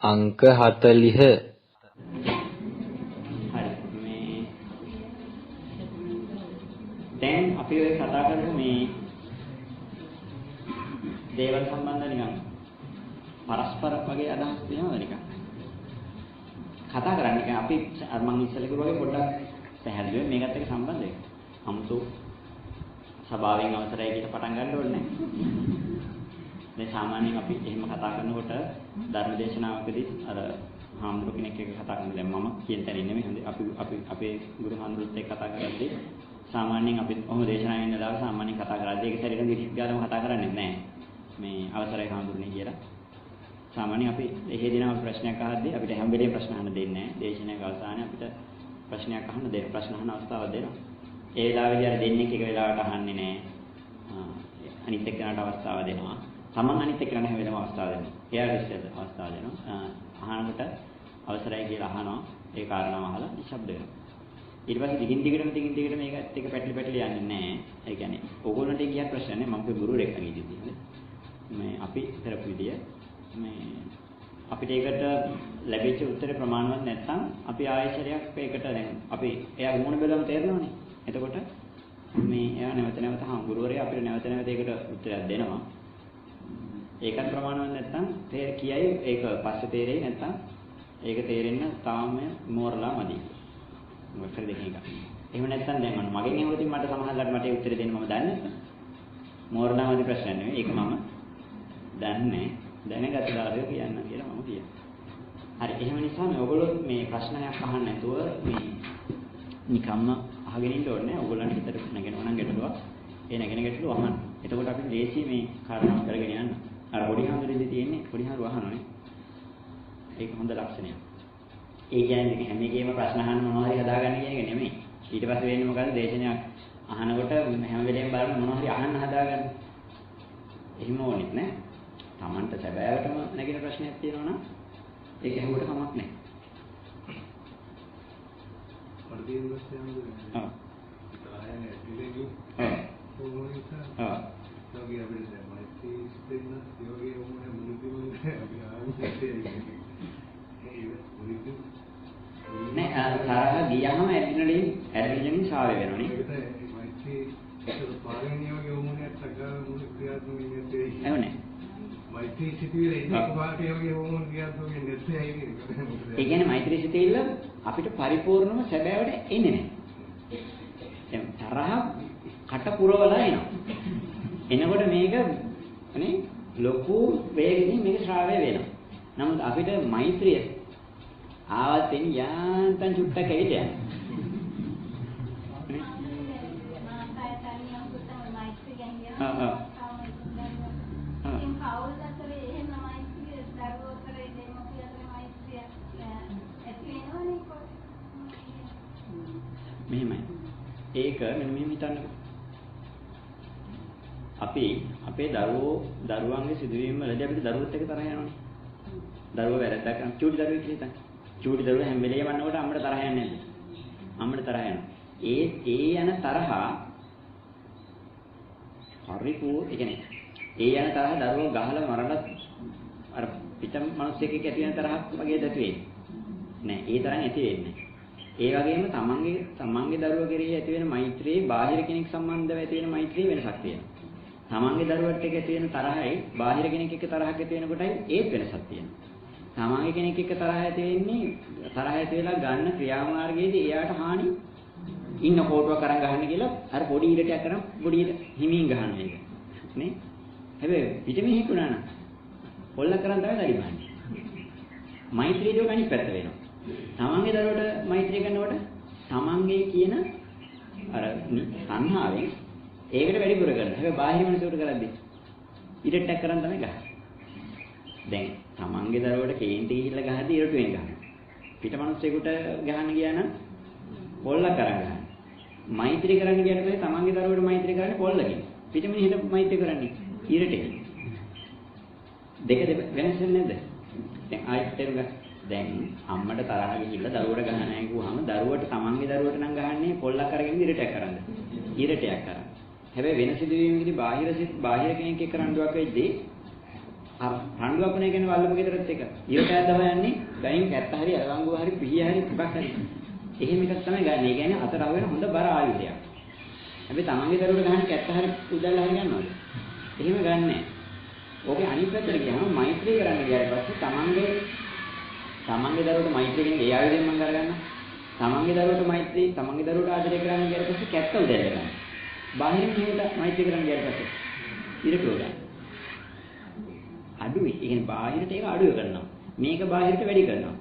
අංක 40 හරි මේ දැන් අපි ඔය කතා කරමු මේ දේවල් සම්බන්ධ නිකන් පරස්පර වගේ අදහස් තියෙනවා නිකන් කතා කරන්නේ අපි මම ඉස්සෙල්ලා කිව්වා වගේ පොඩ්ඩක් පැහැදිලිව මේකත් එක්ක සම්බන්ධ වෙන්න. 아무තු සභාවෙන් අවසරයි කියලා පටන් ගන්න ඕනේ නැහැ. මේ සාමාන්‍යයෙන් අපි එහෙම කතා කරනකොට ධර්මදේශනාවකදී අර හාමුදුරු කෙනෙක් එක්ක කතා කරන දැන් මම කියන තැන ඉන්නේ මේ අපි අපේ ගුරු හාමුදුරුත් එක්ක කතා කරද්දී සාමාන්‍යයෙන් අපි ඔහොම දේශනාවෙන් ඉන්න දාලා සාමාන්‍යයෙන් කතා කරද්දී ඒක සැරේට දිරිස් ගානම කතා කරන්නේ නැහැ. මේ අවසරයි හාමුදුරනේ කියලා. සාමාන්‍යයෙන් අපි එහෙදිනම ප්‍රශ්නයක් අහද්දී අපිට හැම වෙලේම ප්‍රශ්න අහන්න දෙන්නේ නැහැ. දේශනාවේ අවසානයේ අපිට ප්‍රශ්නයක් අහන්න දෙන්න ප්‍රශ්න අහන්න අවස්ථාවක් දෙනවා. ඒ වෙලාවේදී අර දෙන්නේ එක වෙලාවට අහන්නේ නැහැ. අනිත් එක්කනට අවස්ථාව දෙනවා. තමන් අනිත් එක්කනට හැම වෙලේම අවස්ථාව දෙනවා. එයාට ඉස්සෙල්ල අවස්ථාව දෙනවා. අහනකොට අවසරයි කියලා අහනවා. ඒ කාරණාව අහලා නිශ්ශබ්ද වෙනවා. ඊට පස්සේ දිගින් දිගටම මේකත් එක පැටලි යන්නේ නැහැ. ඒ කියන්නේ ඕගොල්ලන්ට කියන්න ප්‍රශ්න නැහැ. මම ගුරුවරයෙක් ළඟ ඉඳිද්දී. මේ අපි කරපු විදිය මේ අපිට ඒකට ලැබිච්ච උත්තරේ ප්‍රමාණවත් නැත්නම් අපි ආයෙසරයක් ඒකට දැන් අපි එයාගේ මොන බෙලම තේරෙනවනේ. එතකොට මේ එයා නැවත ගුරුවරයා අපිට නැවත ඒකට උත්තරයක් දෙනවා. ඒකත් ප්‍රමාණවත් නැත්නම් කියයි ඒක පස්සේ තේරෙයි නැත්නම් ඒක තේරෙන්න තාම මෝරලා මදි. මොකද දෙකෙන් එක. එහෙම නැත්නම් දැන් මගෙන් එහෙමද මට සමහරවිට මට උත්තර දෙන්න මම දන්නේ නැහැ. මෝරලා මදි ප්‍රශ්න නෙවෙයි. ඒක මම දන්නේ දැනගත දාරය කියන්න කියලා මම කියනවා. හරි එහෙම නිසා මේ ඔයගොල්ලෝ මේ ප්‍රශ්නයක් අහන්න නැතුව මේ නිකම්ම අහගෙන ඉන්න ඕනේ නැහැ. ඔයගොල්ලන්ට හිතට නැගෙනවා නම් ගැටලුවක් ඒ නැගෙන ගැටලුව අහන්න. එතකොට අපි ලේසි මේ කාරණා කරගෙන යන්න. අර පොඩි හාමුදුරෙන්දී තියෙන්නේ පොඩි හාමුදුර අහනෝනේ. ඒක හොඳ ලක්ෂණයක්. ඒ කියන්නේ හැම එකේම ප්‍රශ්න අහන්න මොනවා හරි හදාගන්න කියන එක නෙමෙයි. ඊට පස්සේ වෙන්නේ මොකද දේශනයක් අහනකොට හැම වෙලේම බලන්න මොනවා හරි අහන්න හදාගන්න. එහෙම ඕනෙත් නෑ. Tamanට සැබෑවටම නැගින ප්‍රශ්නයක් තියෙනවා නම් ඒක හැමෝට කමක් නැහැ. වර්ධින ප්‍රශ්නයක් නේද? ඔව්. තායනේ ඉලෙගු. ඔව්. තෝගේ අපිට මෛත්‍රී දෙන්න යෝගී වුණේ මුලින්ම අපි ආන්නේ නෑ තරහ ගියහම ඇඩ්‍රිනලින් ශාවය වෙනවනේ. ඒකට මෛත්‍රී පාරෙන් යෝගී වුණේ සකල මුල ක්‍රියාත්මක වෙන්නේ. එහෙමනේ. මෛත්‍රී සිතිවිලි එකපාරට යෝගී වුණොත් ක්‍රියාත්මක වෙන්නේ නැත්නම් ඒ කියන්නේ මෛත්‍රී සිතිවිල්ල අපිට පරිපූර්ණව සැබෑවට එන්නේ නැහැ. දැන් තරහ කට පුරවලා එනවා. එනකොට මේක අනේ ලොකු වේගකින් මේක ශ්‍රාවය වෙනවා. නමුත් අපිට මෛත්‍රිය ආවත් එන යාන්තම් චුට්ටක් ඇවිල්ලා යනවා. මෙහෙමයි. ඒක මෙන්න මෙහෙම හිතන්නකෝ. අපි අපේ දරුවන්ගේ සිදුවීම් වලදී අපිට දරුවොත් එක්ක තරහ යනවනේ. දරුවෝ වැරද්දක් කරන චූටි දරුවෙක් කියලා හිතන්න. චූටි දරුවෝ හැම වෙලේම වන්නකොට අම්මට තරහ යන්නේ නැද්ද? අම්මට තරහ යනවා. ඒ යන තරහ ඒ කියන්නේ ඒ යන තරහ දරුවෝ ගහලා මරලා අර පිටම මිනිස්සෙක් එක්ක ඇති වෙන තරහක් වගේ දැතු වෙන්නේ. නෑ ඒ තරම් ඇති වෙන්නේ. ඒ වගේම තමන්ගේ දරුවෝ කෙරෙහි ඇති වෙන මෛත්‍රියේ බාහිර කෙනෙක් සම්බන්ධව ඇති වෙන මෛත්‍රියේ වෙනසක් තියෙනවා. තමන්ගේ දරුවත් එක්ක ඇති වෙන තරහයි බාහිර කෙනෙක් එක්ක තරහක් ඇති වෙනකොටයි ඒත් වෙනසක් තියෙනවා. තමන්ගේ කෙනෙක් එක්ක තරහ ඇති වෙලා ගන්න ක්‍රියාමාර්ගයේදී එයාට හානි ඉන්න කෝටුවක් අරන් ගහන්න කියලා අර පොඩි ඉරටයක් කරන් පොඩි හිමින් ගහන එක. නේ? හැබැයි පිටමේ හිකුණා නම් පොල්ල කරන් තමයි දලිබන්නේ. මෛත්‍රියේදී අනිත් පැත්ත වෙනවා. තමන්ගේ දරුවට මෛත්‍රිය කරනකොට තමන්ගේ කියන අර සංහාවෙන් ඒකට වැඩිපුර කරනවා. හැබැයි බාහිර මිනිසෙකුට කරද්දී ඉරට්ටක් කරන් තමයි ගහන්නේ. දැන් තමන්ගේ දරුවට කේන්ති ගිහිල්ලා ගහද්දී ඉරටුවෙන් ගහනවා. පිට මිනිසෙකුට ගහන්න ගියා නම් පොල්ලක් කරන් ගහනවා. මෛත්‍රී කරන්න ගියට පස්සේ තමන්ගේ දරුවට මෛත්‍රී කරන්නේ පොල්ලකින්. පිට මිනිහෙට මෛත්‍රී කරන්නේ ඉරටකින්. දෙක වෙනස් වෙන්නේ නැද්ද? දැන් ආයෙත් තේරුම් ගන්න. දැන් අම්මට තරහ ගිහිල්ලා දරුවට ගහන්නේ කිව්වහම දරුවට තමන්ගේ දරුවට නම් ගහන්නේ පොල්ලක් අරගෙන ඉරටයක් කරන්ද? ඉරටයක් කරා. හැබැයි වෙන සිදුවීමකදී බාහිර කෙනෙක් එක්ක රණ්ඩුවක් වෙද්දී රණ්ඩු අපනේ කියන වල්ලපු ගෙදරත් එක. ඊට ඇද්දව යන්නේ ගයින් කැත්ත හරි අලවංගුව හරි පිහිය හරි මොකක් හරි. එහෙම එකක් තමයි ගන්න. ඒ කියන්නේ අතර අවෙන හොඳ බර ආයුධයක්. හැබැයි තමන්ගේ දරුවට ගහන්න කැත්ත හරි උදැල්ල හරි ගන්නවද? එහෙම ගන්නෑ. ඕකේ අනිත් පැත්තට ගියාම මෛත්‍රී කරන්න ගියාට පස්සේ තමන්ගේ දරුවට මෛත්‍රී කියන ඒ ආයුධයෙන් මම කරගන්නවා. තමන්ගේ දරුවට මෛත්‍රී, තමන්ගේ දරුවට ආදරය කරන්න ගියාට පස්සේ කැත්ත උදැල්ල ගන්නවා. බාහිරින් හේත මෛත්‍රී කරන්න ගියාට පස්සේ ඉරටුව ගන්න. අඩුයි. ඒ කියන්නේ බාහිරට ඒක අඩුව කරනවා. මේක බාහිරට වැඩි කරනවා.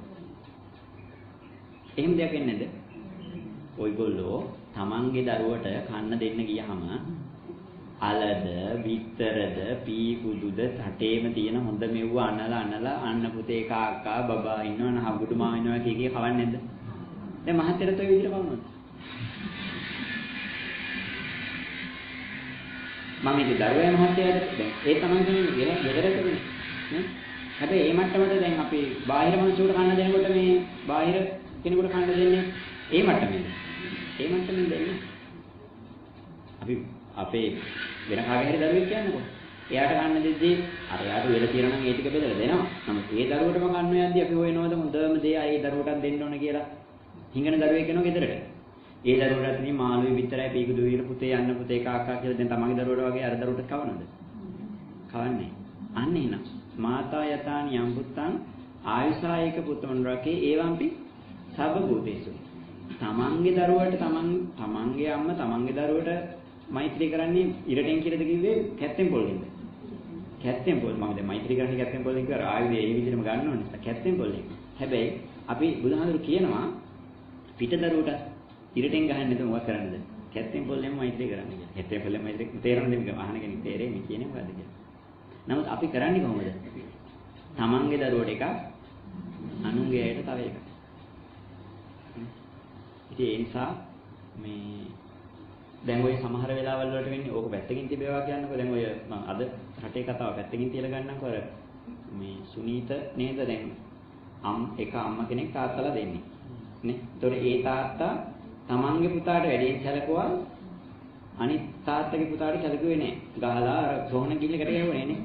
එහෙම දෙයක් වෙන්නේ නැද්ද? ඔයගොල්ලෝ තමන්ගේ දරුවට කන්න දෙන්න ගියාම අලද, විතරද, පීකුදුද, රටේම තියෙන හොඳ මෙව්ව අනලා අන්න පුතේ කාකා බබා ඉන්නවන හගුඩු මා ඉන්නවා කීකේ කවන්නේ නැද්ද? දැන් මහත්තයරත් ඔය විදිහට කවනවද? මම ඉතින් දරුවා මහත්තයාට දැන් ඒ තමයි කියන්නේ ගෙදරකනේ නේ. හැබැයි මේ මට්ටමට දැන් අපි බාහිර මිනිස්සුන්ට කන්න දෙනකොට මේ බාහිර කෙනෙකුට කන්න දෙන්නේ ඒ මට්ටමෙන්ද? ඒ මට්ටමෙන් දෙන්නේ. අපි අපේ වෙන කාගේ හරි දරුවෙක් කියන්නකො. එයාට කන්න දෙද්දී අර යාට වෙල තියන නම් ඒ ටික බෙදලා දෙනවා. නමුත් ඒ දරුවටම කන්න යද්දී අපි හොයනවද හොඳම දේ ඒ දරුවටත් දෙන්න ඕන කියලා. හිඟන දරුවෙක් එනවා ගෙදරට. ඒ දරුවටත් මේ මාළුවේ විතරයි පීකුදු විතර පුතේ යන්න පුතේ කාකා කියලා දැන් තමන්ගේ දරුවට වගේ අර දරුවට කවනද? කවන්නේ. අන්න එහෙනම් මාතා යතානි යම් පුත්තං ආයුසායක පුත්තමනරකේ ඒවම්පි සබ්බ භූතේසු. තමන්ගේ දරුවට තමන්ගේ අම්මා තමන්ගේ දරුවට මෛත්‍රී කරන්නේ ඉරටෙන් කියලාද කිව්වේ කැත්තෙන් පොල්ලෙන්ද? කැත්තෙන් පොල් මම දැන් මෛත්‍රී කරන්නේ කැත්තෙන් පොල්ලෙන් කියලා ආයුධය ඒ විදිහටම ගන්න ඕනේ. කැත්තෙන් පොල්ලෙන්. හැබැයි අපි බුදුහාමුදුරු කියනවා පිට දරුවට ඉරටෙන් ගහන්නේ නැතුව මොකක් කරන්නද? කැත්තෙන් පොල්ලෙන් මෛත්‍රී කරන්න කියලා. කැත්තෙන් පොල්ලෙන් මෛත්‍රී තේරෙන්නේ මේක අහන කෙනෙක් තේරෙන්නේ කියන්නේ මොකද්ද කියලා. නමුත් අපි කරන්නේ කොහොමද? තමන්ගේ දරුවට එකක් අනුන්ගේ අයට තව එකක්. ඉතින් ඒ නිසා මේ දැන් ඔය සමහර වෙලාවල් වලට වෙන්නේ ඕක පැත්තකින් තිබේවා කියන්නකෝ. දැන් ඔය මම අද රටේ කතාව පැත්තකින් තියලා ගන්නම්කෝ. අර මේ සුනීත නේද දැන් එක අම්මා කෙනෙක් තාත්තලා දෙන්නේ. නේ? ඒතකොට ඒ තාත්තා තමන්ගේ පුතාට වැඩියෙන් සැලකුවා අනිත් තාත්තගේ පුතාට සැලකුවේ නෑ. ගහලා අර සෝහන කිල්ලකට ගහුවේ නේ.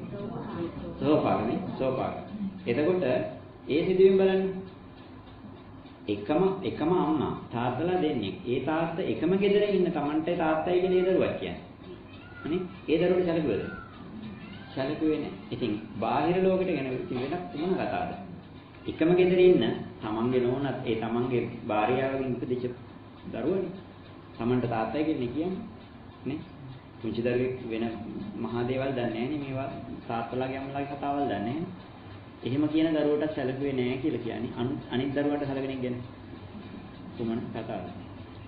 සෝපාගනේ සෝපාග. එතකොට ඒ සිදුවීම් බලන්න. එකම අම්මා තාත්තලා දෙන්නේ. ඒ තාත්තා එකම ගෙදර ඉන්න තමන්ට තාත්තයි කියන දරුවා කියන්නේ. අනේ ඒ දරුවට සැලකුවද? සැලකුවේ නෑ. ඉතින් බාහිර ලෝකෙට ගැන ඉතින් වෙන මොන කතාවද? එකම ගෙදර ඉන්න තමන්ගේ නෝනත් ඒ තමන්ගේ භාර්යාවගෙන් උපදිච්ච දරුවනේ. තමන්ට තාත්තයි කියන්නේ නේ? පුංචි දරුවෙක් වෙන මහා දේවල් දන්නේ නැහැ නේ මේවා තාත්තලාගේ අම්මලාගේ කතාවල් දන්නේ නැහැ. එහෙම කියන දරුවට සැලකුවේ නැහැ කියලා කියන්නේ අනිත් දරුවට සැලකෙන එක ගැන කොමන කතාවද?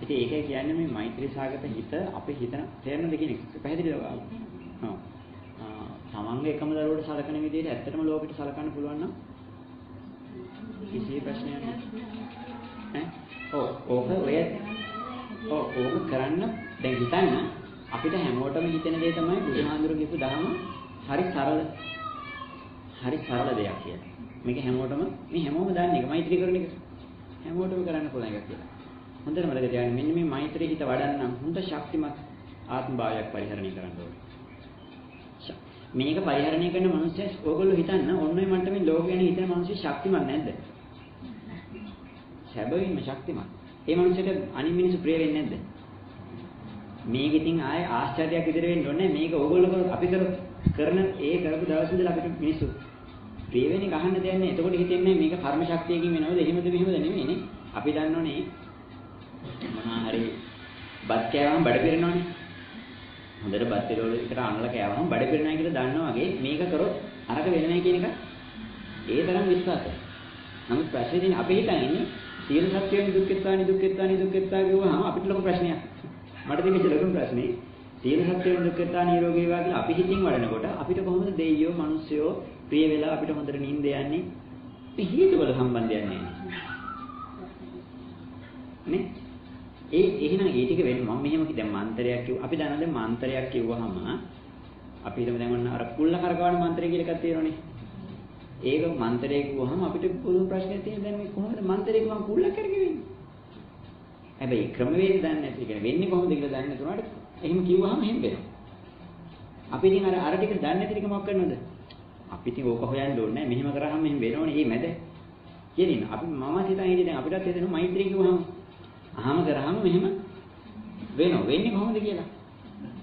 ඉතින් ඒකයි කියන්නේ මේ මෛත්‍රී සාගත හිත අපේ හිතන තේරෙන දෙකින් පැහැදිලිව ආවා. තමන්ගේ එකම දරුවට සැලකෙන විදිහට ඇත්තටම ලෝකෙට සැලකන්න පුළුවන් නම් කිසි ප්‍රශ්නයක් නැහැ. ඕක කරන්න දැන් හිතන්න අපිට හැමෝටම හිතෙන දේ තමයි බුදුහාඳුරු කියපු ධර්ම හරි සරල දෙයක් කියලා. මේක හැමෝටම දන්නේ එක මෛත්‍රී කරන එක. හැමෝටම කරන්න පුළුවන් එකක් කියලා. හොඳට මතක තියාගන්න මෙන්න මේ මෛත්‍රී හිත වඩන්න හොඳ ශක්තිමත් ආත්ම භාවයක් පරිහරණය කරන්න ඕනේ. මේක පරිහරණය කරන මිනිස්සු ඕගොල්ලෝ හිතන්න ඔන්න ඔය මට්ටමේ ලෝක ගැන හිතන මිනිස්සු ශක්තිමත් නැද්ද? සැබවින්ම ශක්තිමත්. ඒ මිනිස්සුන්ට අනිත් මිනිස්සු ප්‍රිය වෙන්නේ නැද්ද? මේක ඉතින් ආයේ ආශ්චර්යයක් විදිහට වෙන්න ඕනේ. මේක ඕගොල්ලෝ අපි කරන කරපු දවස් ඉඳලා අපිට මිනිස්සු ප්‍රිය වෙන්නේ ගහන්න දෙයක් නැහැ. එතකොට හිතෙන්නේ මේක කර්ම ශක්තියකින් වෙනවද? එහෙමද නෙමෙයිනේ. අපි දන්නෝනේ මොනවා හරි බත් කෑවම බඩ පිරෙනවනේ. හොඳට බත් පිරවල එකට අනලා කෑවම බඩ පිරෙනවා කියලා දන්නවා වගේ මේක කරොත් අරක වෙන්නේ නැහැ කියන එක ඒ තරම් විශ්වාසයි. නමුත් ප්‍රශ්නේ තියෙන්නේ අපි හිතන්නේ සියලු සත්‍යයන් දුක්ඛෙත්වා කියවහම අපිට ලොකු ප්‍රශ්නයක්. මට තිබෙච්ච ලොකුම ප්‍රශ්නේ සියලු සත්‍යයන් දුක්ඛෙත්වා නිරෝගී වේවා කියලා අපි හිතින් වඩනකොට අපිට කොහොමද දෙයියෝ මිනිස්සුયો ප්‍රිය වෙලා අපිට හොඳට නිින්ද යන්නේ? මේ හේතුවල සම්බන්ධයක් නැහැ නේ? එහෙනම් ඒ ටික වෙන්නේ මම මෙහෙම දැන් මන්ත්‍රයක් කිව්ව අපි දන්නා දැන් මන්ත්‍රයක් කිව්වහම අපි හිතමු දැන් ඔන්න අර කුල්ල කරකවන මන්ත්‍රය කියලා එකක් තියෙනවනේ. ඒක මන්ත්‍රය කිව්වහම අපිට පොදු ප්‍රශ්නයක් තියෙන දැන් මේ කොහොමද මන්ත්‍රය කිව්වම කුල්ල කරගෙන්නේ? හැබැයි ක්‍රමවේද දන්නේ නැති කියන්නේ වෙන්නේ කොහොමද කියලා දන්නේ නැතුනට එහෙම කිව්වහම එහෙම වෙනවා. අපි ඉතින් අර ටික දන්නේ නැති ටික මොකක් කරනවද? අපි ඉතින් ඕක හොයන්න ඕනේ නැහැ. මෙහෙම කරාම මෙහෙම වෙනවනේ. මේ මැද කියලින් අපි මම හිතන් ඉන්නේ දැන් අපිටත් හිතෙනවා මෛත්‍රී කිව්වහම අහම කරාම මෙහෙම වෙනව. වෙන්නේ කොහොමද කියලා.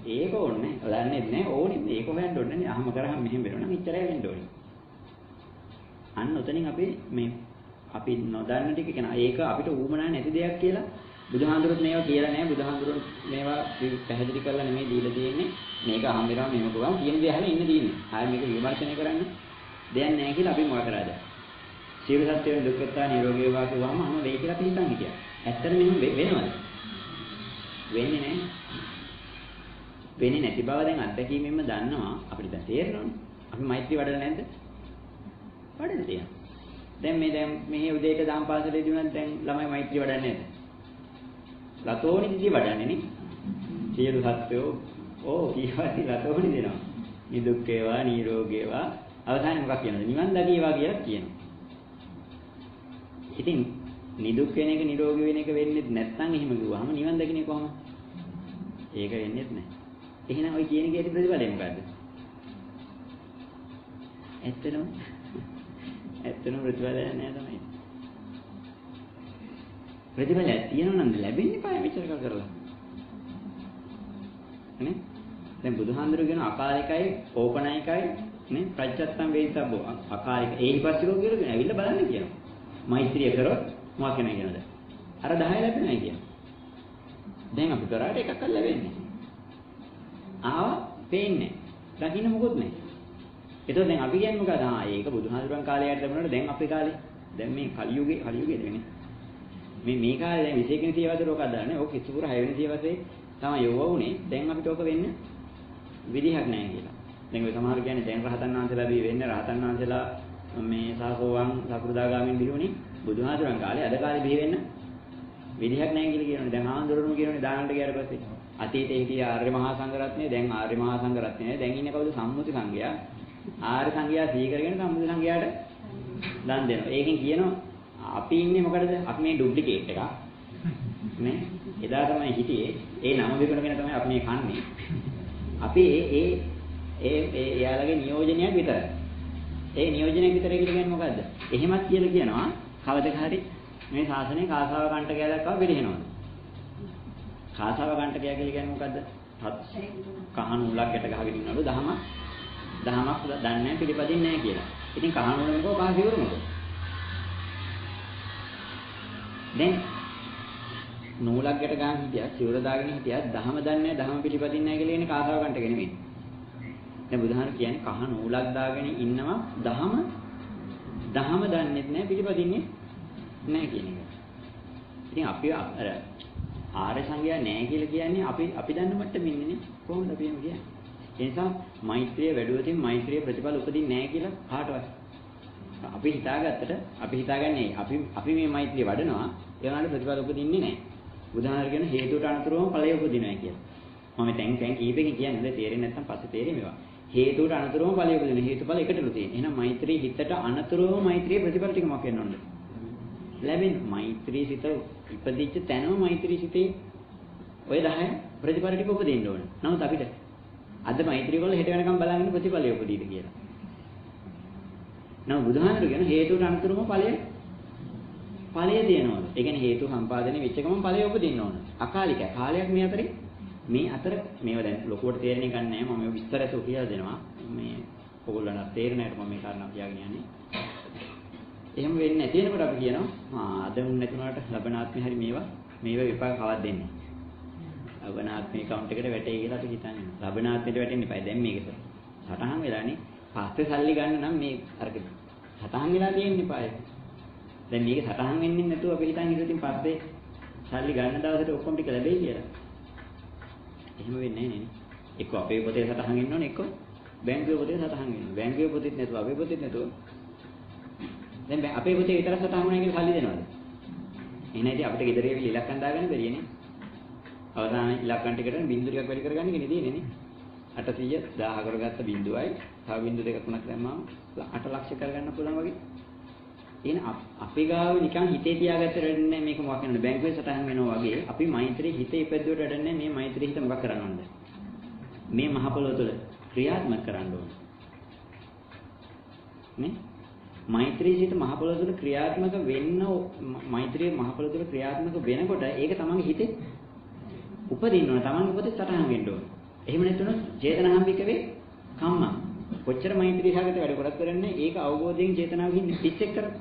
ඒක ඕනේ නැහැ. දන්නේ නැහැ. ඕනේ. ඒක හොයන්න ඕනේ නැහැ. අහම කරාම මෙහෙම වෙනවා නම් ඉච්චරයි වෙන්න ඕනේ. අන්න උතනින් අපි නොදන්න ටික කියන ඒක අපිට ඌමනා නැති දෙයක් කියලා බුදුහාඳුරුත් මේවා කියලා නැහැ. බුදුහාඳුරුත් මේවා පැහැදිලි කරලා නෙමෙයි දීලා තියෙන්නේ. මේක අහම් වෙනවා මෙහෙම කරනවා කියන දේ අහලා ඉන්න තියෙන්නේ. ආයෙ මේක විමර්ශනය කරන්න දෙයක් නැහැ කියලා අපි මොකද කරාද? සියලු සත්‍යයන් දුක්ඛතා නිරෝගී වේවා කියවම අහම වෙයි කියලා අපි හිතන් හිටියා. ඇත්තට මෙහෙම වෙනවද? වෙන්නේ නැහැ. වෙන්නේ නැති බව දැන් අත්දැකීමෙන්ම දන්නවා. අපිට දැන් තේරෙනවනේ. අපි මෛත්‍රී වඩලා නැද්ද? වඩලා තියෙනවා. දැන් මේ උදේට දාම් පාසලේදී වුණත් දැන් ළමයි මෛත්‍රී වඩන්නේ නැද්ද? ලතෝනි දිදී වඩන්නේ නේ. සියලු සත්‍යෝ ඊවැටි ලතෝනි දෙනවා. නිදුක් වේවා නිරෝගී වේවා අවසානයේ මොකක් කියනද? නිවන් දකීවා කියලා කියනවා. ඉතින් නිදුක් වෙන එක නිරෝගී වෙන එක වෙන්නේ නැත්නම් එහෙම කිව්වහම නිවන් දකින්නේ කොහොමද? ඒක වෙන්නේ නැහැ. එහෙනම් ඔය කියන එකේ ප්‍රතිඵලය මොකද්ද? ඇත්තටම ප්‍රතිඵලය නෑ තමයි. ප්‍රතිඵලය තියෙනවා නම් ලැබෙන්නේ පාය මෙච්චර කල් කරලා. නේ? දැන් බුදුහාඳුරු කියන අකාලිකයි, ඕපනයිකයි, නේ? ප්‍රජ්ජත්තම් වේිතබ්බෝ. අකාලික ඒහිපස්සිකෝ කියලා කියන ඇවිල්ලා බලන්න කියනවා. මෛත්‍රිය කරොත් මොකක් වෙනවද කියනද? අර 10 ලැබෙනයි කියනවා. දැන් අපි කරාට එකක් ලැබෙන්නේ. පේන්නේ. දකින්න මොකොත් නැහැ. ඒතකොට දැන් අපි කියන්නේ මොකද? ඒක බුදුහාමුදුරන් කාලයට ලැබුණාට දැන් අපේ කාලේ දැන් මේ කලියුගේ නෙවෙයි. මේ කාලේ දැන් 21 වෙනි සියවසේ රෝග අදාන්නේ. ඕක ඉතුරු 6 වෙනි සියවසේ තමයි යෝව වුනේ. දැන් අපිට ඕක වෙන්න විදිහක් නැහැ කියලා. දැන් ඔය සමහර කියන්නේ දැන් රහතන් වහන්සේලා බිහි වෙන්නේ රහතන් වහන්සේලා මේ සාසෝවන් සකෘදාගාමීන් බිහි වුණේ බුදුහාමුදුරන් කාලේ අද කාලේ බිහි වෙන්න විදිහක් නැහැ කියලා කියනවානේ. දැන් ආන්දරණු කියනවානේ දානකට ගියාට පස්සේ අතීතයේ හිටිය ආර්ය මහා සංඝරත්නය දැන් ආර්ය මහා සංඝරත්නය නෑ. දැන් ඉන්නේ කවුද? සම්මුති සංඝයා. ආර්ය සංඝයා සිහි කරගෙන සම්මුති සංඝයාට දන් දෙනවා. ඒකෙන් කියනවා අපි ඉන්නේ මොකටද? අපි මේ ඩුප්ලිකේට් එකක්. නේ? එදා තමයි හිටියේ. ඒ නම විකුණගෙන තමයි අපි මේ කන්නේ. අපි එයාලගේ නියෝජනයක් විතරයි. ඒ නියෝජනයක් විතරයි කියලා කියන්නේ මොකද්ද? එහෙමත් කියලා කියනවා කවදක හරි මේ ශාසනයේ කාසාව කණ්ඨකය දක්වා පිළිහෙනවා. කාසාව කණ්ඨකය කියලා කියන්නේ මොකද්ද? කහන උලක් ගැට ගහගෙන ඉන්නවලු දහමක් දන්නේ නැහැ පිළිපදින්නේ නැහැ කියලා. ඉතින් කහන උල මොකෝ කහ සිවුර මොකෝ. දැන් නූලක් ගැට ගහන් හිටියා සිවුර දාගෙන හිටියා දහම දන්නේ නැහැ දහම පිළිපදින්නේ නැහැ කියලා ඉන්නේ කාසාව කණ්ඨකය නෙමෙයි. දැන් බුදුහාම කියන්නේ කහ නූලක් දාගෙන ඉන්නවා දහම දන්නේ නැහැ පිළිපදින්නේ නැහැ කියන එක. ඉතින් අපි අර ආර්ය සංඝයා නැහැ කියලා කියන්නේ අපි දන්න මට්ටමින් ඉන්නේ කොහොමද අපි එහෙම කියන්නේ? ඒ නිසා මෛත්‍රිය වැඩුවොතින් මෛත්‍රිය ප්‍රතිඵල උපදින්නේ නැහැ කියලා කාටවත්. අපි හිතාගන්නේ අපි මේ මෛත්‍රිය වඩනවා ඒ වුණාට ප්‍රතිඵල උපදින්නේ නැහැ. උදාහරණ කියන හේතුවට අනුතරවම ඵලය උපදිනවා කියලා. මම දැන් කීපෙකින් කියන්නේ තේරෙන්නේ නැත්නම් පස්සේ තේරෙයි මේවා. හේතුවට අනුතරවම ඵලය උපදින හේතුඵල එකටලු තියෙන. එහෙනම් මෛත්‍රී හිතට අනුතරවම මෛත්‍රිය ප්‍රතිඵල ටික මොකක් වෙන්න ඕනද? ලැබෙන මෛත්‍රී සිත ඉපදිච්ච තැනම මෛත්‍රී සිතේ ඔය 10 ප්‍රතිඵල ටික උපදින්න ඕන. නමුත් අපිට අද මෛත්‍රී වල හෙට වෙනකම් බලන්න ප්‍රතිඵලය උපදීද කියලා. නම බුදුහාමර කියන හේතුවට අනුතරම ඵලය තියෙනවලු. ඒ කියන්නේ හේතු සම්පාදනය වෙච්ච ගමන් ඵලය උපදින්න ඕන. අකාලිකයි. කාලයක් මේ අතර මේවා දැන් ලොකුවට තේරෙන්නේ නැහැ. මම මේ විස්තරයට කියලා දෙනවා. මේ ඔයගොල්ලන්ට තේරෙන්නට මම මේ කාරණා කියගෙන යන්නේ. එහෙම වෙන්නේ නැති වෙනකොට අපි කියනවා අද උන් නැතුණාට ලබනාත්මේ හරි මේවා විපාක කවවත් දෙන්නේ නැහැ. ලබනාත්මේ account එකට වැටේ කියලා අපි හිතන්නේ. ලබනාත්මේට වැටෙන්න එපා. දැන් මේක සටහන් වෙලානේ. පස්සේ සල්ලි ගන්න නම් මේ අරක සටහන් වෙලා තියෙන්නේ පාය. දැන් මේක සටහන් වෙන්නේ නැතුව අපි හිතන් ඉතින් පස්සේ සල්ලි ගන්න දවසට ඔක්කොම ටික ලැබෙයි කියලා. එහෙම වෙන්නේ නැහැ නේ. එක්ක අපේ පොතේ සටහන් වෙන්න ඕනේ එක්ක බැංකුවේ පොතේ සටහන් වෙන්න. බැංකුවේ පොතෙත් නැතුව අපේ පොතෙත් නැතුව දැන් අපේ පොතේ විතර සටහන් වුණා කියලා සල්ලි දෙනවද? එහෙනම් ඉතින් අපිට ගෙදරේ විල ඉලක්කම් දාගන්න බැරියනේ. අවසාන ඉලක්කම් ටිකට බින්දු ටිකක් වැඩි කරගන්න ඉන්නේ තියෙන්නේ නේ. 800 1000 කරගත්ත බින්දුවයි තව බින්දු දෙකක් තුනක් දැම්මම 8 ලක්ෂ කරගන්න පුළුවන් වගේ. එහෙනම් අපේ ගාව නිකන් හිතේ තියාගත්ත රෙන්නේ මේක මොකක් වෙනවද? බැංකුවේ සටහන් වෙනවා වගේ අපි මෛත්‍රී හිතේ ඉපැද්දුවට වැඩන්නේ මේ මෛත්‍රී හිත මොකක් කරන්නවද? මේ මහ පොළොව තුළ ක්‍රියාත්මක කරන්න ඕනේ. නේ? මෛත්‍රී සිත මහ පොළොව තුළ ක්‍රියාත්මක වෙන්න මෛත්‍රී මහ පොළොව තුළ ක්‍රියාත්මක වෙනකොට ඒක තමන්ගේ හිතේ උපදින්න ඕන. තමන්ගේ පොතේ සටහන් වෙන්න ඕන. එහෙම නැත්නම් චේතනාම්බිකවේ කම්ම. කොච්චර මෛත්‍රී සාගත වැඩ කරත් කරන්නේ ඒක අවබෝධයෙන් චේතනාවකින් පිටෙක් කරලා.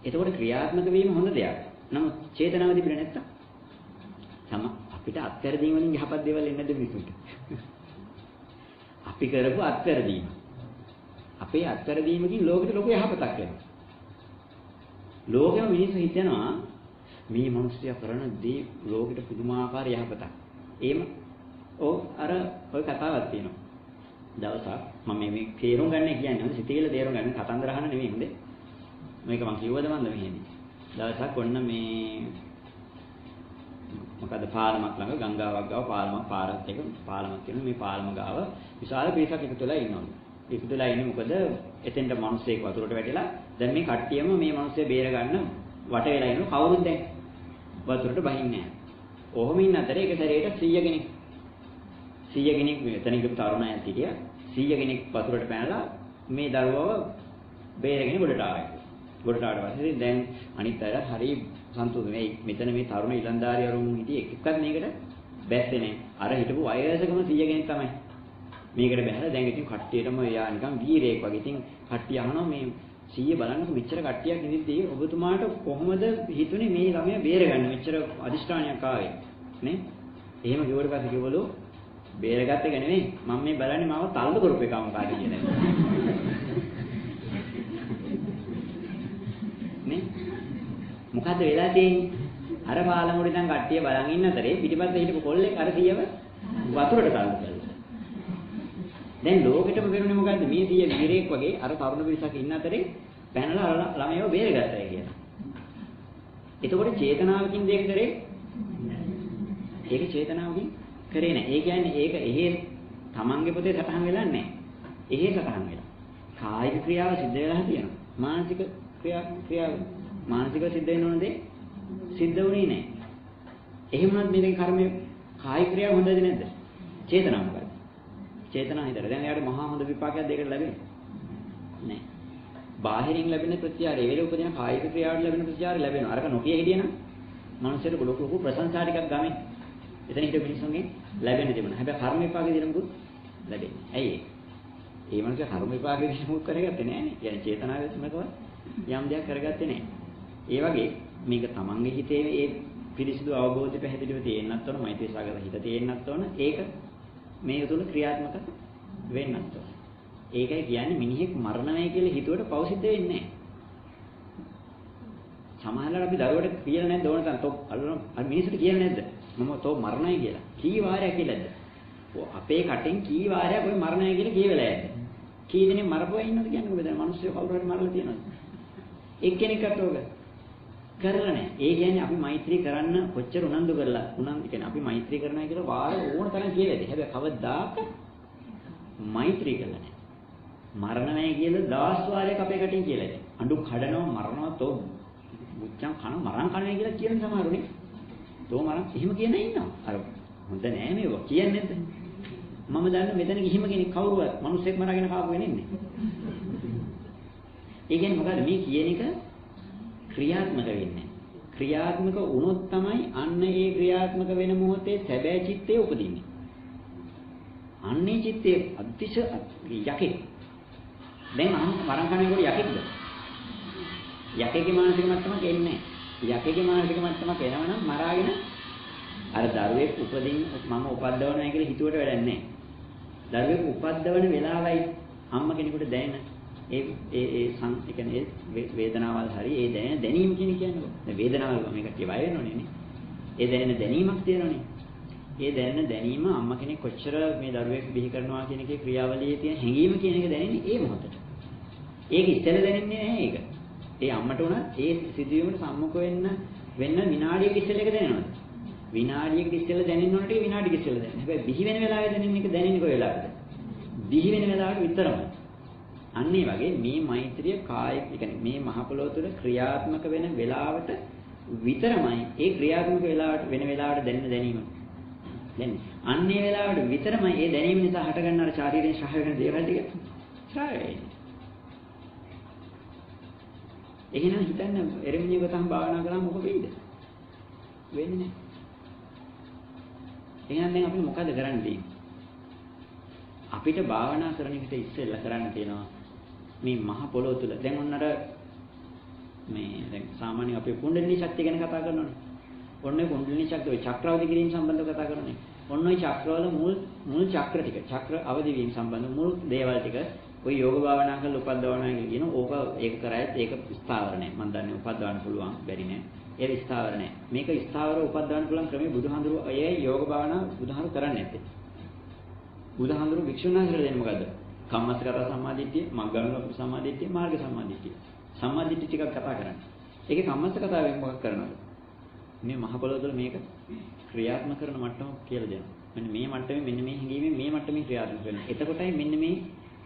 එතකොට ක්‍රියාත්මක වීම හොඳ දෙයක්. නමුත් චේතනාව තිබුණේ නැත්තම් අපිට අත්හැරදීම වලින් යහපත් දේවල් එන්නේ නැද්ද මිනිසුන්ට? අපි කරපු අත්හැරදීම. අපේ අත්හැරදීමකින් ලෝකෙට ලොකු යහපතක් වෙනවා. ලෝකෙම මිනිස්සු හිතනවා මේ මිනිස්සුයා කරන දේ ලෝකෙට පුදුමාකාර යහපතක්. එහෙම අර ඔය කතාවක් තියෙනවා. දවසක් මම මේ තේරුම් ගන්න කියන්නේ සිතේල තේරුම් ගන්න කතන්දර අහන්න නෙමෙයි හොඳේ. මේක මම කිව්වද මන්ද මෙහෙම. දවසක් ඔන්න මේ මොකද පාලමක් ළඟ ගංගාවක් ගාව පාලමක් පාරත් එක පාලමක් තියෙනවා. මේ පාලම ගාව විශාල පිරිසක් එකතු වෙලා ඉන්නවා. එකතු වෙලා ඉන්නේ මොකද එතෙන්ට මිනිස්සෙක් වතුරට වැටිලා දැන් මේ කට්ටියම මේ මිනිස්සෙ බේර ගන්න වට වෙලා ඉන්න කවුරුත් දැන් වතුරට බහින්නේ නැහැ. ඔහොම ඉන්න අතරේ එක සැරේට 100 කෙනෙක් එතන ඉඳපු තරුණයන් හිටියා 100 කෙනෙක් වතුරට පැනලා මේ දරුවව බේරගෙන ගොඩට ආවා. ගොඩට ආවට පස්සේ දැන් අනිත් අය හරි සන්තෝෂ මේ මෙතන මේ තරුණ ඉලන්දාරියරුන් හිටියේ එකක්වත් මේකට බැස්සේ නැහැ. අර හිටපු වයසකම 100 කෙනෙක් තමයි. මේකට බැහැලා දැන් ඉතින් කට්ටියටම එයා නිකන් වීරයෙක් වගේ. ඉතින් කට්ටිය අහනවා මේ 100 බලන්නකො මෙච්චර කට්ටියක් ඉඳිද්දී ඔබතුමාට කොහොමද හිතුනේ මේ ළමයා බේරගන්න මෙච්චර අදිෂ්ඨානයක් ආවේ නේ? එහෙම කිව්වට පස්සේ කිව්වලු බේරගත්ත එක නෙමෙයි මම මේ බලන්නේ මාව තල්ලු කරපු එකම කාටද කියලා. නේ? මොකද්ද වෙලා තියෙන්නේ? අර පාලමුඩේ දැන් කට්ටිය බලන් ඉන්න අතරේ පිටිපස්සේ හිටපු කොල්ලෙක් අර 100ව වතුරට තල්ලු කළා. දැන් ලෝකෙටම වෙන්නේ මොකද්ද? මේ 100 වීරයෙක් වගේ අර තරුණ පිරිසක් ඉන්න අතරේ පැනලා ළමයව බේරගත්තා කියලා. එතකොට චේතනාවකින් දෙක කරේ. ඒක චේතනාවකින් කරේ නැහැ. ඒ කියන්නේ ඒක එහෙ තමන්ගේ පොතේ සටහන් වෙලා නැහැ. එහෙ සටහන් වෙලා. කායික ක්‍රියාව සිද්ධ වෙලා තියෙනවා. මානසික ක්‍රියාව මානසිකව සිද්ධ වෙන ඕන දේ සිද්ධ වුණේ නැහැ. එහෙමවත් මේකේ කර්මය කායික ක්‍රියාව හොඳද නැද්ද? චේතනාව මොකද? චේතනාව හිතලා දැන් එයාට මහා හොඳ විපාකයක් දෙකට ලැබෙන්නේ නැහැ. බාහිරින් ලැබෙන ප්‍රතිචාරය ඒ වෙලේ උපදින කායික ක්‍රියාවට ලැබෙන ප්‍රතිචාරය ලැබෙනවා. අරක නොකිය හිටියනම් මනුස්සයෙක් ලොකු ප්‍රශංසා ටිකක් ගමේ එතන හිට මිනිස්සුන්ගෙන් ලැබෙන්න තිබුණා. හැබැයි කර්ම විපාකේ දිනමුත් ලැබෙන්නේ. ඇයි ඒ? ඒ මනුස්සයා කර්ම විපාකේ දිනමුත් කරගත්තේ නැහැ නේ. يعني චේතනාවේ තුනකව යම් දෙයක් කරගත්තේ නැහැ. ඒ වගේ මේක තමන්ගේ හිතේ ඒ පිරිසිදු අවබෝධය පැහැදිලිව තියෙන්නත් ඕන, මෛත්‍රී සාගත හිත තියෙන්නත් ඕන. ඒක මේ තුල ක්‍රියාත්මක වෙන්නත් ඕන. ඒකයි කියන්නේ මිනිහෙක් මරණයි කියලා හිතුවට පව සිද්ධ වෙන්නේ නැහැ. සමහරවිට අපි දරුවට කියලා නැද්ද ඕන තරම් තෝ අර මිනිස්සුන්ට කියලා නැද්ද? මම තෝ මරණයි කියලා. කී වාරයක් කියලාද? අපේ කටෙන් කී වාරයක් ඔය මරණයි කියලා කියවෙලා යද්ද? කී දෙනෙක් මරපුවා ඉන්නවද කියන්නේ කොහෙද? මිනිස්සු කවුරු හරි මරලා තියෙනවද? එක්කෙනෙක්වත් ඕක කරලා නැහැ. ඒ කියන්නේ අපි මෛත්‍රී කරන්න කොච්චර උනන්දු කරලා කියන්නේ අපි මෛත්‍රී කරනවා කියලා වාර ඕන තරම් කියලාද? හැබැයි කවදාක මෛත්‍රී කළා නැහැ. මරණ නැහැ කියලා දවස් වාරයක් අපේ කටින් කියලාද? අඬු කඩනවා මරනවා තෝ මුච්චන් කන මරන් කන්නේ කියලා කියන සමහරුනේ. තෝ මරන් එහෙම කියන ඉන්නවා. අර හොඳ නෑ මේක කියන්නේ නැද්ද? මම දන්න මෙතන කිසිම කෙනෙක් කවුරුවත් මිනිස්සෙක් මරාගෙන කාපු වෙන්නේ නැහැ. ඒ කියන්නේ මොකද මේ කියන එක ක්‍රියාත්මක වෙන්නේ. ක්‍රියාත්මක වුණොත් තමයි අන්න ඒ ක්‍රියාත්මක වෙන මොහොතේ සැබෑ චිත්තය උපදින්නේ. අන්නේ චිත්තේ අතිශය යකේ. දැන් මරන් කනේකොට යකෙක්ද? යකේගේ මානසික මට්ටමක එන්නේ නැහැ. යකේගේ මානසික මට්ටමක එනවනම් මරාගෙන අර දරුවෙක් උපදින්න මම උපද්දවනවා කියලා හිතුවට වැඩක් නැහැ. දරුවෙක් උපද්දවන වෙලාවයි අම්ම කෙනෙකුට දැනෙන ඒ කියන්නේ වේදනාවල් හරි ඒ දැනීම කියන්නේ දැන් වේදනාවල් මේක කිය බය වෙනෝනේ නේ. ඒ දැනෙන දැනීමක් තියෙනෝනේ. ඒ දැනෙන දැනීම අම්ම කෙනෙක් කොච්චර මේ දරුවෙක් බිහි කරනවා කියන එකේ ක්‍රියාවලියේ තියෙන හැඟීම කියන එක දැනෙන්නේ ඒ මොහොතට. ඒක ඉතල දැනෙන්නේ නැහැ ඒක. ඒ අම්මට උනත් ඒ සිදුවීමට සම්මුඛ වෙන්න විනාඩියක ඉස්සෙල්ල එක දැනෙනවා. විනාඩියක ඉස්සෙල්ල දැනෙන්න ඕන ටික විනාඩියක ඉස්සෙල්ල දැනෙන. හැබැයි බිහි වෙන වෙලාවේ දැනෙන එක දැනෙන්නේ කොයි වෙලාවද? බිහි වෙන වෙලාවට විතරමයි. අන්න ඒ වගේ මේ මෛත්‍රිය කායික කියන්නේ මේ මහ පොළොව තුළ ක්‍රියාත්මක වෙන වෙලාවට විතරමයි ඒ ක්‍රියාත්මක වෙලාවට වෙන වෙලාවට දැනෙන දැනීම. දැන් අන්න ඒ වෙලාවට විතරමයි ඒ දැනීම නිසා හටගන්න අර ශාරීරික සහය වෙන දේවල් ටික ඡාය වෙන්නේ. එහෙනම් හිතන්න එරමිනියක තම භාවනා කරාම මොකද වෙයිද? වෙන්නේ නැහැ. එහෙනම් දැන් අපිට මොකද කරන්න තියෙන්නේ? අපිට භාවනා කරන එකට ඉස්සෙල්ලා කරන්න තියෙනවා මේ මහ පොළොව තුල. දැන් ඔන්න අර මේ දැන් සාමාන්‍යයෙන් අපි කුණ්ඩලිනී ශක්තිය ගැන කතා කරනවානේ. ඔන්න ඒ කුණ්ඩලිනී ශක්තිය ඔය චක්‍රවදි කිරීම සම්බන්ධව කතා කරන්නේ. ඔන්න ඔය චක්‍රවල මුල් චක්‍ර ටික, චක්‍ර අවදි වීම සම්බන්ධ මුල් දේවල් ටික ඔය යෝග භාවනා කරලා උපද්දවනවා කියන ඕක ඒක කරායත් ඒක ස්ථාවර නැහැ. මම දන්නේ උපද්දවන්න පුළුවන් බැරි නෑ. ඒක ස්ථාවර නැහැ. මේක ස්ථාවර උපද්දවන්න පුළුවන් ක්‍රමයේ බුදුහාඳුරු ඒ යෝග භාවනා බුදුහාඳුරු කරන්නේ නැත්තේ. බුදුහාඳුරු වික්ෂුණා කියලා දෙන්නේ මොකද්ද? කම්මස්සගත සම්මාදිට්ඨිය, මග්ගණුල සම්මාදිට්ඨිය, මාර්ග සම්මාදිට්ඨිය. සම්මාදිට්ඨිය ටිකක් කතා කරන්නේ. ඒකේ කම්මස්සගතාවෙන් මොකක් කරනවද? මේ මහ පොළොව තුළ මේක ක්‍රියාත්මක කරන මට්ටම කියලා දෙනවා. මෙන්න මේ මට්ටමේ මෙන්න මේ හැඟීමෙන් මේ මට්ටමේ ක්‍රියාත්මක වෙනවා. එතකොටයි මෙන්න මේ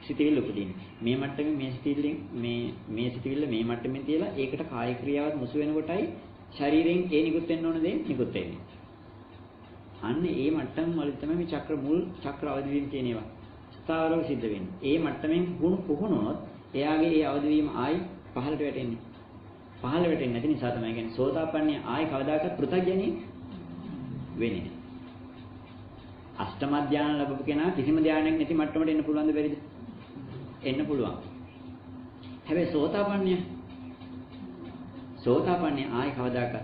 සිතිවිල්ල උපදින්නේ. මේ මට්ටමේ මේ සිතිවිල්ලෙන් මේ සිතිවිල්ල මේ මට්ටමින් තියලා ඒකට කාය ක්‍රියාවත් මුසු වෙනකොටයි ශරීරයෙන් ඒ නිකුත් වෙන්න ඕන දේ නිකුත් වෙන්නේ. අන්න ඒ මට්ටම වල තමයි මේ චක්‍ර මුල් චක්‍ර අවදි වීම කියන ඒවා ස්ථාවරව සිද්ධ වෙන්නේ. ඒ මට්ටමින් පුහුණුනොත් එයාගේ ඒ අවදි වීම ආයි පහළට වැටෙන්නේ. පහළ වැටෙන්නේ නැති නිසා තමයි කියන්නේ සෝතාපන්නය ආයි කවදාකවත් පෘථග්ජනිය වෙන්නේ නැහැ. අෂ්ටම ධානය ලැබපු කෙනා කිසිම ධානයක් නැති මට්ටමට එන්න පුළුවන්ද බැරිද? එන්න පුළුවන්. හැබැයි සෝතාපන්නය ආයි කවදාකවත්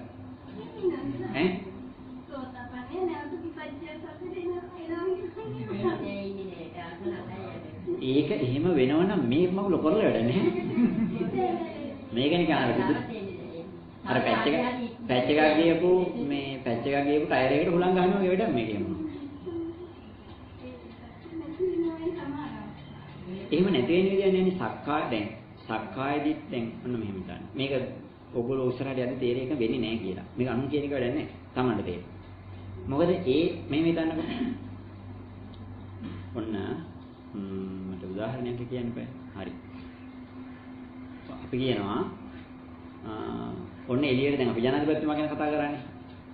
ඈ සෝතාපන්නය නැවත විපජ්ජය සතරේ ඒක එහෙම වෙනවනම් මේ මගුල කරලා වැඩ නැහැ. මේකනේ කාරණා. අර පැච් එකක් ගියපු ටයර් එකට හුලං ගහනවා වගේ වැඩක් මේකේ මොනවා. එහෙම නැති වෙන විදිය නෑනේ සක්කාය දිට් දැන් ඔන්න මෙහෙම ගන්න. මේක ඔයගොල්ලෝ උස්සරහට යද්දි තේරෙන්නේ එක වෙන්නේ නැහැ කියලා. මේක අනුන් කියන එක වැඩක් නැහැ. Tamanට තේරෙන්නේ. මොකද මේ හිතන්නකො. ඔන්න මට උදාහරණයක් කියන්න බෑ. හරි. අපි කියනවා ඔන්න එළියට දැන් අපි ජනාධිපතිතුමා ගැන කතා කරන්නේ.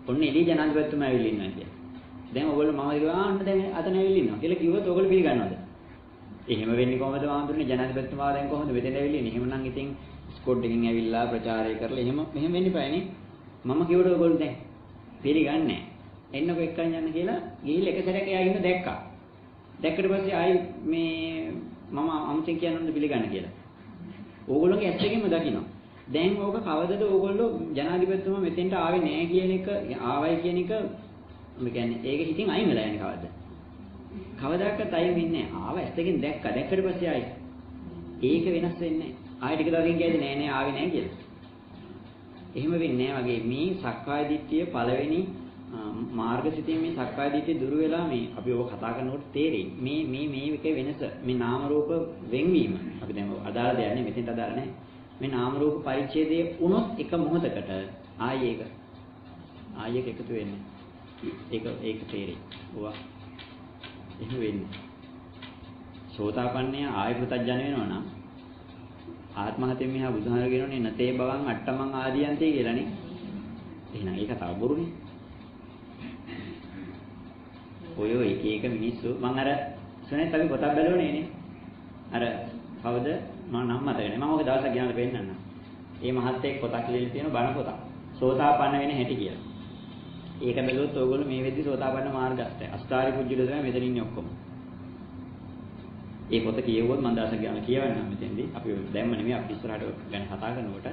ඔන්න එළිය ජනාධිපතිතුමා ඇවිල්ලා ඉන්නවා කියලා. දැන් ඔයගොල්ලෝ මම කිව්වා අන්න දැන් අතන ඇවිල්ලා ඉන්නවා කියලා කිව්වොත් ඔයගොල්ලෝ පිළිගන්නවද? එහෙම වෙන්නේ කොහොමද වහඳුරන්නේ ජනාධිපතිතුමා දැන් කොහොමද මෙතන ඇවිල්ලා ඉන්නේ? එහෙමනම් ඉතින් ස්කොඩ් එකකින් ඇවිල්ලා ප්‍රචාරය කරලා මෙහෙම වෙන්න එපානේ. මම කිව්වට ඔයගොල්ලෝ දැන් පිළිගන්නේ නැහැ. එන්නකො එක්කන් යන්න කියලා ගිහිල්ලා එක සැරයක් එයා ඉන්න දැක්කා. දැක්කට පස්සේ ආයි මේ මම අමුතෙන් කියන්නොත් පිළිගන්න කියලා. ඕගොල්ලෝගේ ඇස් දෙකෙන්ම දකින්න. දැන් ඕක කවදද ඕගොල්ලෝ ජනාධිපතිතුමා මෙතෙන්ට ආවේ නැහැ කියන එක ආවයි කියන එක මේ කියන්නේ ඒක හිතින් අයින් වෙලා යන්නේ කවද්ද? කවදාකවත් අයින් වෙන්නේ නැහැ. ආව ඇස් දෙකෙන් දැක්කා. දැක්කට පස්සේ ආයි ඒක වෙනස් වෙන්නේ නැහැ. ආයෙ ටික දවසකින් කියයිද නෑ නෑ ආවේ නෑ කියලා. එහෙම වෙන්නේ නෑ වගේ මේ සක්කාය දිට්ඨිය පළවෙනි මාර්ගසිතින් මේ සක්කාය දිට්ඨිය දුරු වෙලා මේ අපි ඔබ කතා කරනකොට තේරෙයි. මේ එකේ වෙනස මේ නාම රූප වෙන්වීම. අපි දැන් අදාළ දෙයක් නේ මෙතෙන්ට අදාළ නෑ. මේ නාම රූප පරිච්ඡේදයේ වුණොත් එක මොහොතකට ආයෙ ඒක එකතු වෙන්නේ. ඒක තේරෙයි. ඔවා එහෙම වෙන්නේ. සෝතාපන්නය ආයෙ පුතඥ වෙනවා නම් ආත්මහතෙන් මෙහා බුදුහාර කියනෝනේ නතේ බවන් අට්ටමං ආදීයන්තේ කියලානේ. එහෙනම් ඒක තව බොරුනේ. ඔය එක මිනිස්සු මම අර සුනේත් අපි පොතක් බැලුවනේ නේ. අර කවුද මම නම් මතක නැහැ. මම ඔක දවසක් ගෙනල්ලා පෙන්නන්නම්. මේ මහත්තයෙක් පොතක් ලියලා තියෙන බණ පොතක්. සෝතාපන්න වෙන හැටි කියලා. ඒක බැලුවොත් ඕගොල්ලෝ මේ වෙද්දි සෝතාපන්න මාර්ගස්තය. අෂ්ටාරි පුජ්‍යල තමයි මෙතන ඉන්නේ ඔක්කොම. ඒ පොත කියවුවොත් මම දවසක් ගන්න කියවන්නම් මෙතෙන්දී. අපි දැම්ම නෙමෙයි අපි ඉස්සරහට ගැන කතා කරනකොට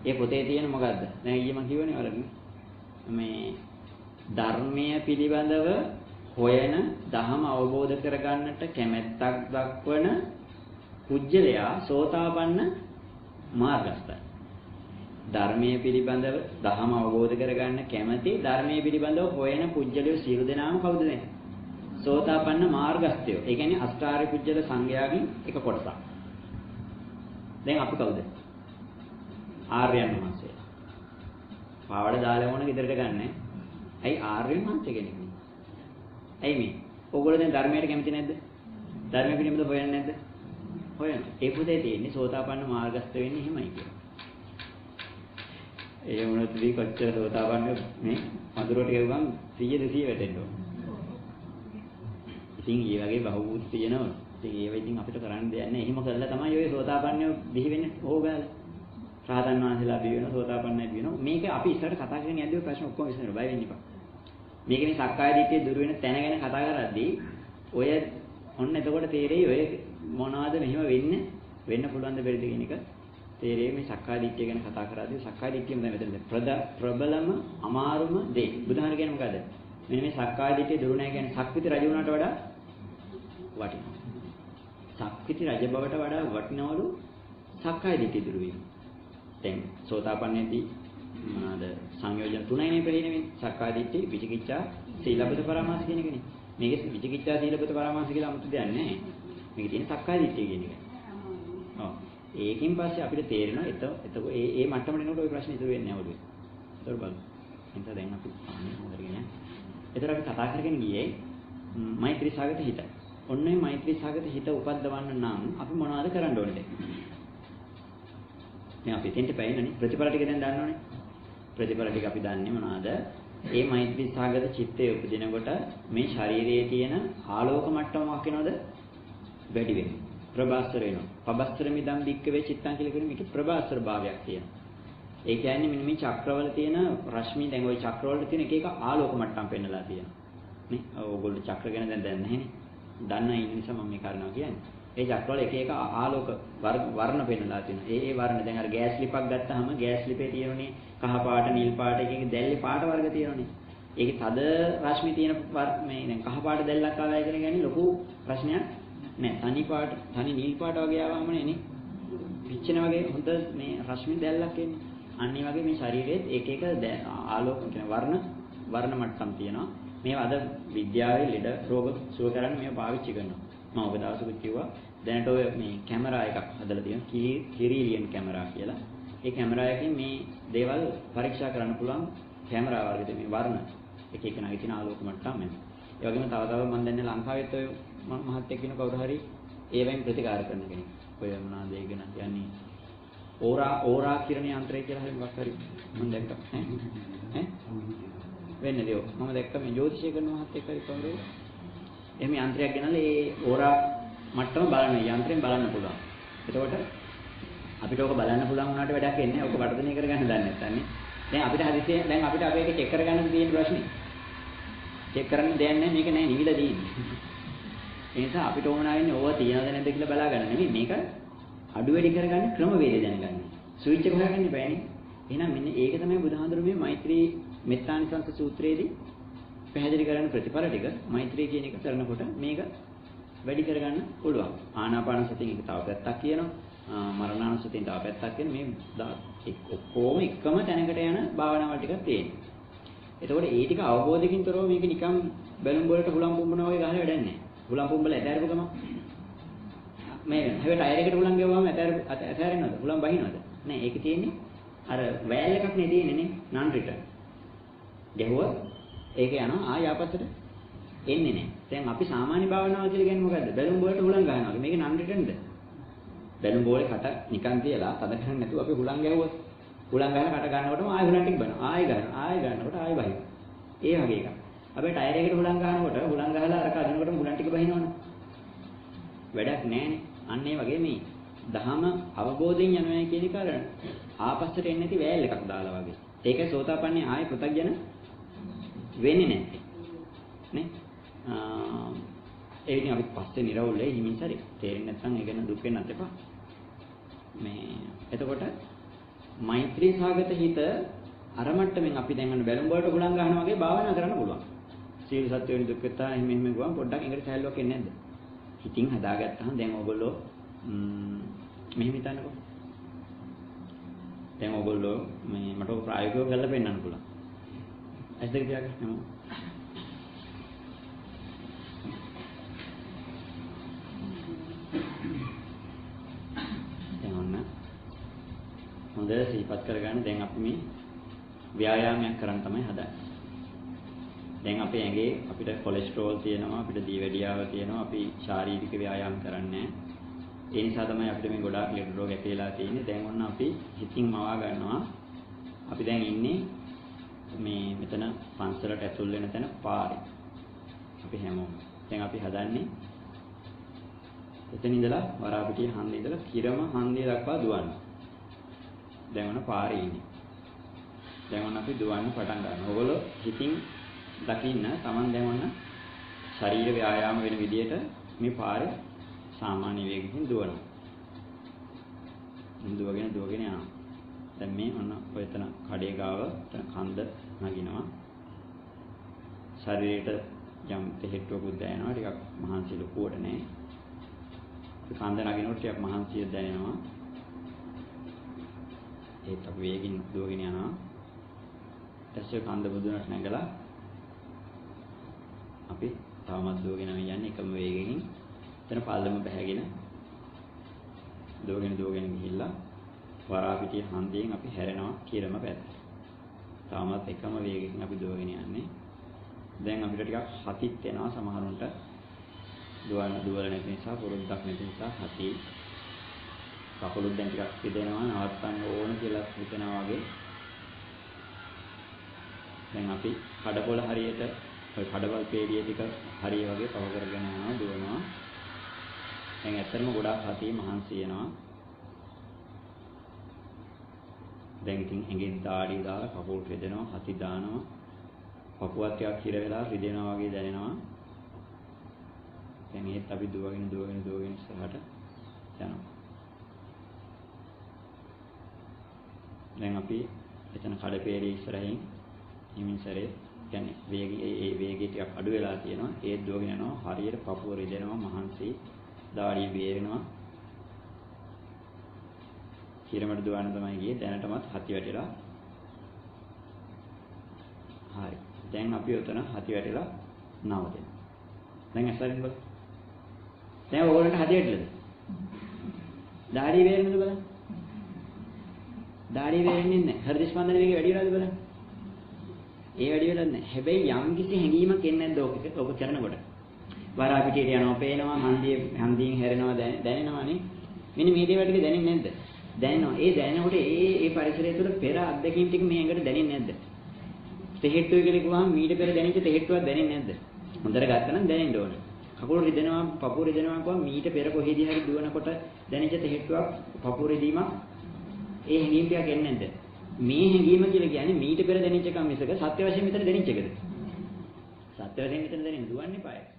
ඒ පොතේ තියෙන මොකද්ද? දැන් ඊයේ මම කියවනේ වලන්නේ. මේ ධර්මයේ පිළිබඳව හොයන ධහම අවබෝධ කරගන්නට කැමැත්තක් දක්වන පුජ්‍යලයා සෝතාපන්න මාර්ගස්තයි. ධර්මයේ පිළිබඳව ධහම අවබෝධ කරගන්න කැමැති ධර්මයේ පිළිබඳව හොයන පුජ්‍යලයෝ සියලු දෙනාම කවුද දැන්? සෝතාපන්න මාර්ගස්තයෝ. ඒ කියන්නේ අෂ්ටාරි පුජ්‍යල සංඝයාගෙන් එක කොටසක්. දැන් අපි කවුද? ආර්යයන් වහන්සේ. පාවඩ දාලා වුණ ගෙදරට ගන්නෑ. ඇයි ආර්යයන් වහන්සේ කෙනෙක් නේ? ඇයි මේ? ඕගොල්ලෝ දැන් ධර්මයට කැමති නැද්ද? ධර්මයේ පිළිබඳව හොයන්නේ නැද්ද? හොයන. ඒ පොතේ තියෙන්නේ සෝතාපන්න මාර්ගස්ත වෙන්නේ එහෙමයි කියලා. ඒ වුණත් දී කොච්චර සෝතාපන්න මේ මధుරට ගෙවුවම් 100 200 වැටෙන්න ඕන. ඉතින් මේ වගේ බහුබූත තියෙනවා. ඒක ඉතින් අපිට කරන්න දෙයක් නැහැ. එහෙම කරලා තමයි ඔය සෝතාපන්නය බිහි වෙන්නේ ඕගාල. රහතන් වහන්සේලා බිහි වෙනවා, සෝතාපන්නයි බිහි වෙනවා. මේක අපි ඉස්සරහට කතා කරගෙන යද්දී ඔය ප්‍රශ්න ඔක්කොම විසඳෙනවා. බය වෙන්න එපා. මේක මේ සක්කාය දිට්ඨිය දුර වෙන තැන ගැන කතා කරද්දී ඔය ඔන්න එතකොට තේරෙයි ඔය මොනවද මෙහෙම වෙන්න පුළුවන් ද බැරිද කියන එක තේරෙයි මේ සක්කාය දිට්ඨිය ගැන කතා කරද්දී සක්කාය දිට්ඨියම තමයි මෙතන ප්‍රබලම අමාරුම දේ. බුදුහාම කියන්නේ මොකද? මෙන්න මේ සක්කාය දිට්ඨිය දුරු නැහැ කියන්නේ සක්විති රජ වුණාට වඩා වටිනවා. සක්විති රජ බවට වඩා වටිනවලු සක්කාය දිට්ඨිය දුරු වීම. දැන් සෝතාපන්නයේදී මොනවාද සංයෝජන තුනයිනේ ප්‍රහීන වෙන්නේ. සක්කාය දිට්ඨිය, විචිකිච්ඡා, සීලබ්බත පරාමාස කියන එකනේ. මේකේ විචිකිච්ඡා සීලබ්බත පරාමාස කියලා 아무තු දෙයක් නැහැ. මේකේ තියෙන සක්කාය දිට්ඨිය කියන එක. ඔව්. ඒකෙන් පස්සේ අපිට තේරෙනවා එතකොට ඒ මට්ටමට එනකොට ওই ප්‍රශ්නේ ඉතුරු වෙන්නේ නැහැ ඔළුවේ. ඒතර බලන්න. එතන දැන් අපි අනේ හොඳගෙන යන්න. ඒතර අපි කතා කරගෙන ගියේ මෛත්‍රී සාගත හිත. ඔන්න මේ මෛත්‍රී සාගත හිත උපද්දවන්න නම් අපි මොනවද කරන්න ඕනේ? දැන් අපි තෙන්ට පැයිනනේ ප්‍රතිඵල ටික දැන් දන්නවනේ. ප්‍රතිඵල ටික අපි දන්නේ මොනවද? මේ මෛත්‍රී සාගත චිත්තයේ උපදිනකොට මේ ශරීරයේ තියෙන ආලෝක මට්ටම මොකක් වෙනවද? වැඩි වෙනවා. ප්‍රභාස්වර වෙනවා. පබස්තර මිදම් දික්කවේ චිත්තං කියලා කියන මේකේ ප්‍රභාස්වර භාවයක් තියෙනවා. ඒ කියන්නේ මෙන්න මේ චක්‍රවල තියෙන රශ්මි දැන් ওই චක්‍රවල තියෙන එක එක ආලෝක මට්ටම් පෙන්නලා තියෙනවා. නේ? ඕගොල්ලෝ චක්‍ර ගැන දැන් දන්නේ නැහැනේ. දන්න ඉන්න නිසා මම මේ කාරණාව කියන්නේ. ඒ චක්‍රවල එක එක ආලෝක වර්ණ පෙන්නලා තියෙනවා. ඒ වර්ණ දැන් අර ගෑස් ලිපක් ගත්තාම ගෑස් ලිපේ තියෙනනේ කහ පාට, නිල් පාට එක එක දැල්ලේ පාට වර්ග තියෙනනේ. ඒකේ තද රශ්මි තියෙන මේ දැන් කහ පාට දැල්ලක් ආවයි කියන කියන්නේ ලොකු ප්‍රශ්නයක් නෑ. තනි පාට, තනි නිල් පාට වගේ ආවම නේ පිච්චෙන වගේ හොඳ මේ රශ්මි දැල්ලක් එන්නේ. අන්න ඒ වගේ මේ ශරීරයේ එක එක ආලෝක කියන වර්ණ මට්ටම් තියෙනවා. මේවා අද විද්‍යාවේ ලෙඩ රෝග සුව කරන්න මේවා පාවිච්චි කරනවා. මම ඔබ දවසකුත් කිව්වා දැනට ඔය මේ කැමරා එකක් හදලා තියෙනවා කිරීලියන් කැමරා කියලා. ඒ කැමරා එකෙන් මේ දේවල් පරීක්ෂා කරන්න පුළුවන් කැමරා වර්ගයේ මේ වර්ණ එක එක නැගී තියෙන ආලෝක මට්ටම් මේ. ඒ වගේම තව මම දැන් ලංකාවෙත් ඔය මහත් එක්ක ඉන්න කවුරු හරි ඒවෙන් ප්‍රතිකාර කරන කෙනෙක්. ඔය මොනවාද ඒක නම් කියන්නේ ඕරා කිරණ යන්ත්‍රය කියලා හරි මොකක් හරි මම දැක්කා. ඈ වෙන්නේ දේව. මම දැක්ක මේ ජ්‍යොතිෂය කරන මහත් එක්ක හරි කවුරු එහෙම යන්ත්‍රයක් ගෙනල්ලා ඒ ඕරා මට්ටම බලන යන්ත්‍රයෙන් බලන්න පුළුවන්. එතකොට අපිට ඕක බලන්න පුළුවන් වුණාට වැඩක් එන්නේ නැහැ. ඕක වර්ධනය කරගන්න දන්නේ නැත්නම් නේ. දැන් අපිට හදිසියෙන් දැන් අපිට අපේ එක චෙක් කරගන්න තියෙන ප්‍රශ්නේ. චෙක් කරන්න දෙයක් නැහැ මේක නෑ නිවිලා තියෙන්නේ. ඒ නිසා අපිට ඕන වෙන්නේ ඕවා තියනද නැද්ද කියලා බලා ගන්න නෙමෙයි මේක අඩු වැඩි කරගන්න ක්‍රමවේද දැනගන්න. ස්විච් එක හොයාගන්න බෑනේ. එහෙනම් මෙන්න ඒක තමයි බුදුහාඳුරු මේ මෛත්‍රී මෙත්තානිසංස සූත්‍රයේදී පැහැදිලි කරන ප්‍රතිඵල ටික මෛත්‍රී කියන එක කරනකොට මේක වැඩි කරගන්න පුළුවන්. ආනාපාන සතියෙන් එක තව පැත්තක් කියනවා. මරණානුසතියෙන් තව පැත්තක් කියන මේ ඔක්කොම එකම තැනකට යන භාවනාවල් ටිකක් තියෙනවා. එතකොට ඒ ටික අවබෝධයකින් තොරව මේක නිකන් බැලුම් වලට හුලම් පුම්බනවා වගේ ගහලා වැඩක් නැහැ. හුලම් පුම්බල ඇතෑරපු ගම මේ හැබැයි ටයර් එකට හුලම් ගෙවුවම ඇතෑරෙනවද? හුලම් බහිනවද? නෑ ඒක තියෙන්නේ අර වෑල් එකක් නේ තියෙන්නේ නේ නන් රිටර්න්. ගැහුවා ඒක යනවා ආය ආපස්සට එන්නේ නැහැ. දැන් අපි සාමාන්‍ය භාවනාව කියලා කියන්නේ මොකද්ද? බැලුම් වලට හුලම් ගහනවා. මේක නන් රිටර්න්ද? බැලුම් බෝලේ කට නිකන් තියලා තද කරන්නේ නැතුව අපි හුලම් ගැහුවා. හුලම් ගහලා කට ගන්නකොටම ආය හුලම් ටික බනවා. ආය ගන්නවා. ආය ගන්නකොට ආය බහිනවා. ඒ වගේ එකක්. අපි ටයර් එකට හුලම් ගන්නකොට හුලම් ගහලා අර කදිනකොටම හුලම් ටික බහිනවනේ. වැඩක් නැහැනේ. අන්න ඒ වගේ මේ දහම අවබෝධයෙන් යනවා කියන එක අර ආපස්සට එන්නේ නැති වෑල් එකක් දාලා වගේ. ඒකයි සෝතාපන්නේ ආයේ පෘථග්ජන වෙන්නේ නැත්තේ. නේ? ඒ ඉතින් අපි පස්සේ නිරවුල්ලේ හිමින් සරි. තේරෙන්නේ නැත්නම් ඒ ගැන දුක් වෙන්නත් එපා. මේ එතකොට මෛත්‍රී සාගත හිත අර මට්ටමින් අපි දැන් අන්න බැලුම් වලට හුලං ගන්නවා වගේ භාවනා කරන්න පුළුවන්. සීල සත්‍ය වෙන දුක් වෙතා එහෙම එහෙම ගුවම පොඩ්ඩක් එකට සැලලුවක් එන්නේ නැද්ද? හිතින් හදාගත්තාම දැන් ඕගොල්ලෝ මෙහෙම හිතන්නකෝ. දැන් ඕගොල්ලෝ මේ මට ඔය ප්‍රායෝගිකව කරලා පෙන්නන්න පුළුවන්. ඇස් දෙක තියාගන්න. දැන් ඔන්න හොඳ සිහිපත් කරගන්න දැන් අපි මේ ව්‍යායාමයක් කරන්න තමයි හදන්නේ. දැන් අපේ ඇඟේ අපිට කොලෙස්ටරෝල් තියෙනවා, අපිට දියවැඩියාව තියෙනවා, අපි ශාරීරික ව්‍යායාම කරන්නේ නැහැ. ඒ නිසා තමයි අපිට මේ ගොඩාක් ලෙඩ රෝග ඇතිලා තියෙන්නේ. දැන් ඔන්න අපි හිතින් මවා ගන්නවා. අපි දැන් ඉන්නේ මේ මෙතන පන්සලට ඇතුල් වෙන තැන පාරේ. අපි හැමෝම. දැන් අපි හදන්නේ එතන ඉඳලා වරාපිටිය හන්දිය ඉඳලා කිරම හන්දිය දක්වා දුවන්න. දැන් ඔන්න පාරේ ඉන්නේ. දැන් ඔන්න අපි දුවන්න පටන් ගන්නවා. ඔයගොල්ලෝ හිතින් දකින්න Taman දැන් ඔන්න ශරීර ව්‍යායාම වෙන විදියට මේ පාරේ සාමාන්‍ය වේගකින් දුවනවා. දුවගෙන යනවා. දැන් මේ ඔන්න ඔය එතන කඩේ ගාව එතන කන්ද නගිනවා. ශරීරයට යම් තෙහෙට්ටුවකුත් දැනෙනවා. ටිකක් මහන්සි ලොකුවට නෑ. කන්ද නගිනකොට ටිකක් මහන්සිය දැනෙනවා. ඒත් අපි වේගින් දුවගෙන යනවා. ඊටසේ කන්ද බුදුනට නැගලා අපි තවමත් දුවගෙන යන්නේ එකම වේගයෙන්. එතන පල්ලම බැහැගෙන දුවගෙන ගිහිල්ලා වරාපිටිය හන්දියෙන් අපි හැරෙනවා කිරම පැත්ත. තාමත් එකම වේගකින් අපි දුවගෙන යන්නේ. දැන් අපිට ටිකක් හතිත් වෙනවා සමහරුන්ට දුවල නැති නිසා පුරුද්දක් නැති නිසා හති කකුලුත් දැන් ටිකක් පිදෙනවා නවත්තන්න ඕන කියලා හිතනවා වගේ. දැන් අපි කඩපොළ හරියට ඔය කඩවල් පේළිය ටික හරිය වගේ පව කරගෙන යනවා දුවනවා. දැන් ඇත්තටම ගොඩාක් හති මහන්සි වෙනවා. දැන් ඉතින් ඇඟෙන් දාඩි දාලා කකුල් රිදෙනවා හති දානවා. පපුවත් ටිකක් හිර වෙලා රිදෙනවා වගේ දැනෙනවා. දැන් ඒත් අපි දුවගෙන ඉස්සරහට යනවා. දැන් අපි එතන කඩපේළිය ඉස්සරහින් හිමින්සරේ කියන්නේ වේගය ටිකක් අඩු වෙලා තියෙනවා. ඒත් දුවගෙන යනවා. හරියට පපුව රිදෙනවා මහන්සි. දාඩිය බේරෙනවා. කිරමඩ දුවන්න තමයි ගියේ. දැනටමත් හති වැටිලා. හරි. දැන් අපි උතන හති වැටිලා නවතිනවා. දැන් ඇස්සරින් බලන්න. දැන් ඕගොල්ලන්ට හති වැටිලාද? දාඩිය බේරෙන්නද බලන්න. දාඩිය බේරෙන්නේ නැහැ. හෘද ස්පන්දන වේගය වැඩි වෙලාද බලන්න. ඒ වැඩි වෙලා නැහැ. හැබැයි යම් කිසි හැඟීමක් එන්නේ නැද්ද ඔක කරනකොට? වරාපිටියට යනවා, පේනවා, හන්දියෙන් හැරෙනවා දැනෙනවානේ. මෙන්න මේ දේවල් ටික දැනෙන්නේ නැද්ද? දැනෙනවා. ඒ දැනෙනකොට ඒ පරිසරය තුළ පෙර අත්දැකීම් ටික මේ ඇඟට දැනෙන්නේ නැද්ද? තෙහෙට්ටුව කියලා කිව්වහම මීට පෙර දැනෙච්ච තෙහෙට්ටුවක් දැනෙන්නේ නැද්ද? හොඳට ගත්තනම් දැනෙන්න ඕන. කකුල රිදෙනවා, පපුව රිදෙනවා කියවම මීට පෙර කොහෙදී හරි දුවනකොට දැනෙච්ච තෙහෙට්ටුවක්, පපුව රිදීමක් ඒ හැඟීම් ටික එන්නේ නැද්ද? මේ හැඟීම කියලා කියන්නේ මීට පෙර දැනෙච්ච එකක් මිසක සත්‍ය වශයෙන් මෙතන දැනෙච්ච එකද? සත්‍ය වශයෙන් මෙතන දැනෙන්නේ දුවන්නේ පායක.